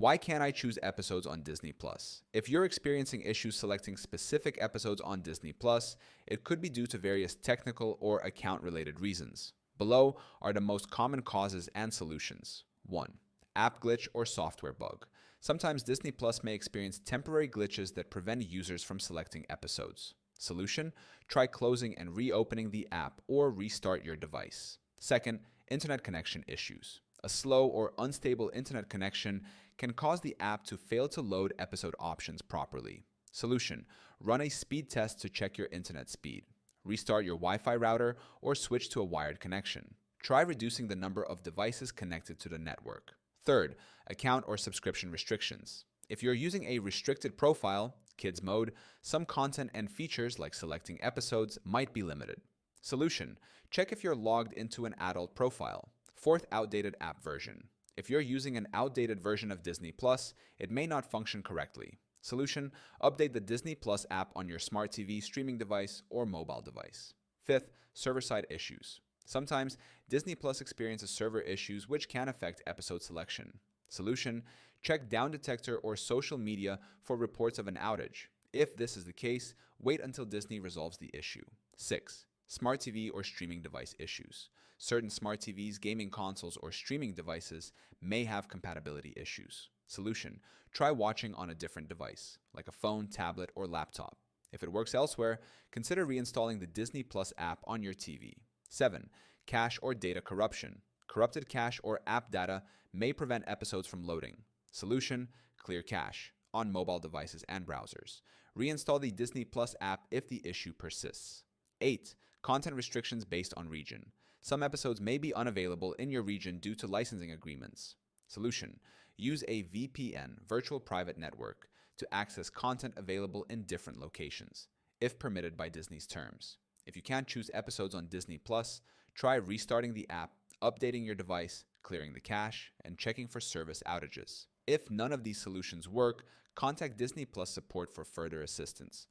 Why can't I choose episodes on Disney Plus? If you're experiencing issues selecting specific episodes on Disney Plus, it could be due to various technical or account related reasons. Below are the most common causes and solutions. 1. App glitch or software bug. Sometimes Disney Plus may experience temporary glitches that prevent users from selecting episodes. Solution: try closing and reopening the app or restart your device. Second, internet connection issues. A slow or unstable internet connection can cause the app to fail to load episode options properly. Solution: run a speed test to check your internet speed. Restart your Wi-Fi router or switch to a wired connection. Try reducing the number of devices connected to the network. Third, account or subscription restrictions. If you're using a restricted profile, kids mode, some content and features like selecting episodes might be limited. Solution: check if you're logged into an adult profile. Fourth, outdated app version. If you're using an outdated version of Disney Plus, it may not function correctly. Solution: update the Disney Plus app on your smart TV, streaming device, or mobile device. Fifth, server-side issues. Sometimes Disney Plus experiences server issues which can affect episode selection. Solution: check Down Detector or social media for reports of an outage. If this is the case, wait until Disney resolves the issue. 6. Smart TV or streaming device issues. Certain smart TVs, gaming consoles, or streaming devices may have compatibility issues. Solution: try watching on a different device, like a phone, tablet, or laptop. If it works elsewhere, consider reinstalling the Disney Plus app on your TV. 7. Cache or data corruption. Corrupted cache or app data may prevent episodes from loading. Solution: clear cache on mobile devices and browsers. Reinstall the Disney Plus app if the issue persists. 8. Content restrictions based on region. Some episodes may be unavailable in your region due to licensing agreements. Solution: use a VPN, virtual private network, to access content available in different locations, if permitted by Disney's terms. If you can't choose episodes on Disney Plus, try restarting the app, updating your device, clearing the cache, and checking for service outages. If none of these solutions work, contact Disney Plus support for further assistance.